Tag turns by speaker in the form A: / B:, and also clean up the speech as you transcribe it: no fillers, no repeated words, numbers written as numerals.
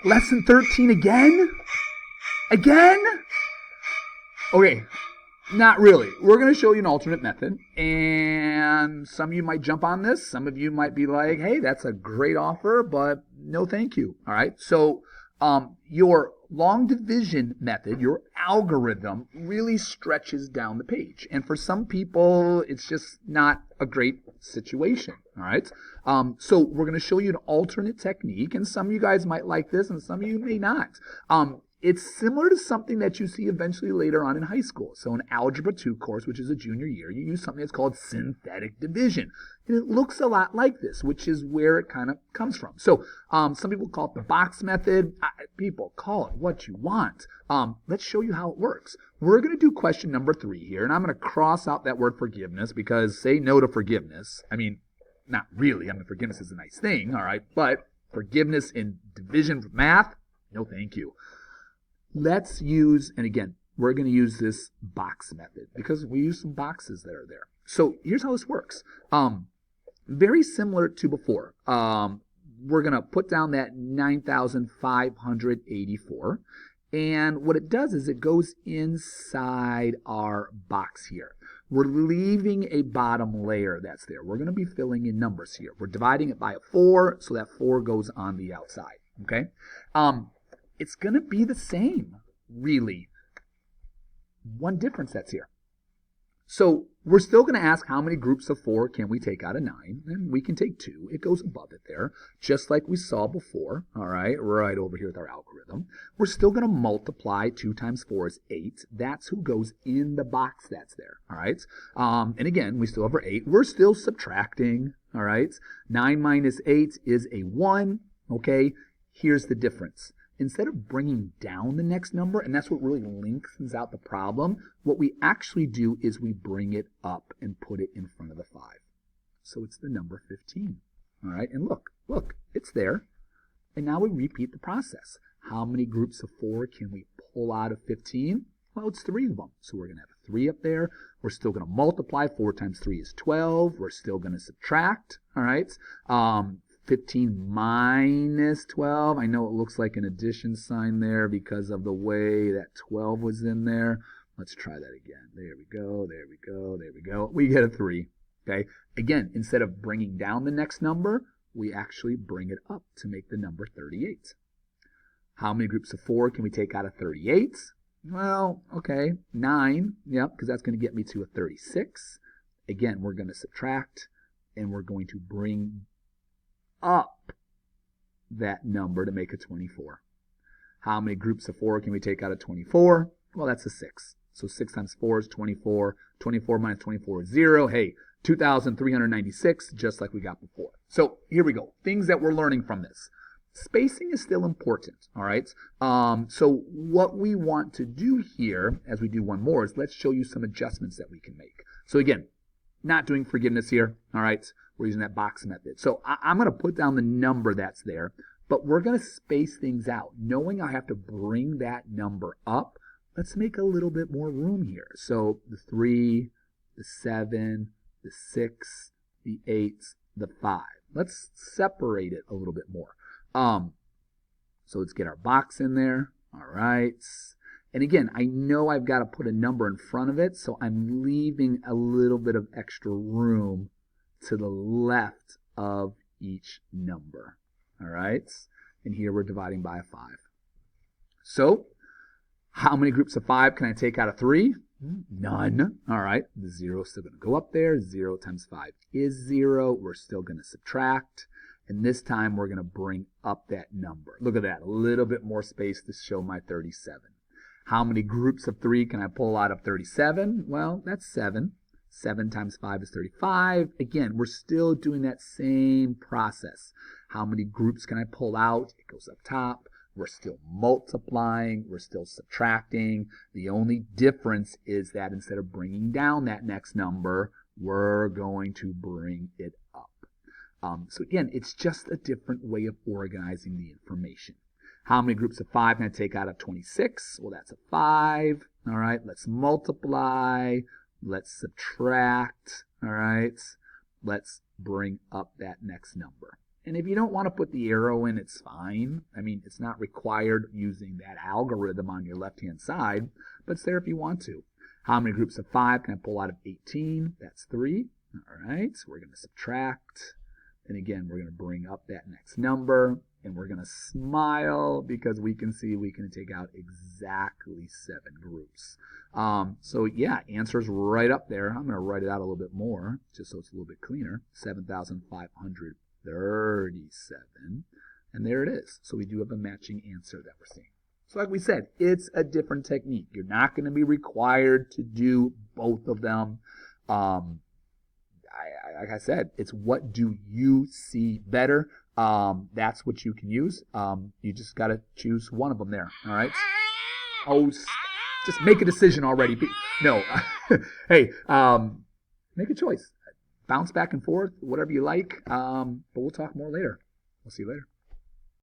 A: Lesson 13 again? Again? Okay, not really. We're going to show you an alternate method, and some of you might jump on this. Some of you might be like, hey, that's a great offer, but no thank you. All right, so your long division method, your algorithm, really stretches down the page. And for some people, it's just not a great situation. All right, so we're going to show you an alternate technique, and some of you guys might like this, and some of you may not. It's similar to something that you see eventually later on in high school. So in Algebra 2 course, which is a junior year, you use something that's called synthetic division. And it looks a lot like this, which is where it kind of comes from. So some people call it the box method. People call it what you want. Let's show you how it works. We're going to do question number 3 here, and I'm going to cross out that word forgiveness because say no to forgiveness. I mean, not really. I mean, forgiveness is a nice thing, all right? But forgiveness in division math, no thank you. Let's use, and again, we're going to use this box method because we use some boxes that are there. So here's how this works. Very similar to before. We're going to put down that 9,584. And what it does is it goes inside our box here. We're leaving a bottom layer that's there. We're going to be filling in numbers here. We're dividing it by a 4, so that 4 goes on the outside. Okay? It's going to be the same, really. One difference that's here. So we're still going to ask how many groups of 4 can we take out of 9, and we can take 2. It goes above it there, just like we saw before, all right over here with our algorithm. We're still going to multiply. 2 times 4 is 8. That's who goes in the box that's there, all right? And again, we still have our 8. We're still subtracting, all right? 9 minus 8 is a 1, okay? Here's the difference. Instead of bringing down the next number, and that's what really lengthens out the problem, what we actually do is we bring it up and put it in front of the 5. So it's the number 15. All right, and look, it's there. And now we repeat the process. How many groups of 4 can we pull out of 15? Well, it's 3 of them. So we're going to have a 3 up there. We're still going to multiply. 4 times 3 is 12. We're still going to subtract. All right. 15 minus 12. I know it looks like an addition sign there because of the way that 12 was in there. Let's try that again. There we go. There we go. There we go. We get a 3. Okay. Again, instead of bringing down the next number, we actually bring it up to make the number 38. How many groups of 4 can we take out of 38? Well, okay, 9. Yep, because that's going to get me to a 36. Again, we're going to subtract, and we're going to bring up that number to make a 24. How many groups of 4 can we take out of 24? Well, that's a 6. So 6 times 4 is 24. 24 minus 24 is 0. Hey, 2,396, just like we got before. So here we go. Things that we're learning from this. Spacing is still important, all right? So what we want to do here, as we do one more, is let's show you some adjustments that we can make. So again, not doing forgiveness here, all right? We're using that box method. So I'm going to put down the number that's there, but we're going to space things out. Knowing I have to bring that number up, let's make a little bit more room here. So the 3, the 7, the 6, the 8, the 5. Let's separate it a little bit more. So let's get our box in there. All right. And again, I know I've got to put a number in front of it, so I'm leaving a little bit of extra room to the left of each number. All right. And here we're dividing by a 5. So how many groups of 5 can I take out of 3? None. All right. The 0 is still going to go up there. 0 times 5 is 0. We're still going to subtract. And this time we're going to bring up that number. Look at that. A little bit more space to show my 37. How many groups of 3 can I pull out of 37? Well, that's 7. 7 times 5 is 35. Again, we're still doing that same process. How many groups can I pull out? It goes up top. We're still multiplying. We're still subtracting. The only difference is that instead of bringing down that next number, we're going to bring it up. So again, it's just a different way of organizing the information. How many groups of 5 can I take out of 26? Well, that's a 5. All right, let's multiply. Let's subtract. All right, let's bring up that next number. And if you don't want to put the arrow in, it's fine. I mean, it's not required using that algorithm on your left-hand side, but it's there if you want to. How many groups of 5 can I pull out of 18? That's 3. All right, so we're going to subtract. And again, we're going to bring up that next number, and we're going to smile because we can see we can take out exactly 7 groups. So yeah, answer's right up there. I'm going to write it out a little bit more just so it's a little bit cleaner. 7,537. And there it is. So we do have a matching answer that we're seeing. So like we said, it's a different technique. You're not going to be required to do both of them. Like I said, it's what do you see better. That's what you can use. You just got to choose one of them there. All right. Oh, just make a decision already. No. Hey, make a choice. Bounce back and forth, whatever you like. But we'll talk more later. We'll see you later.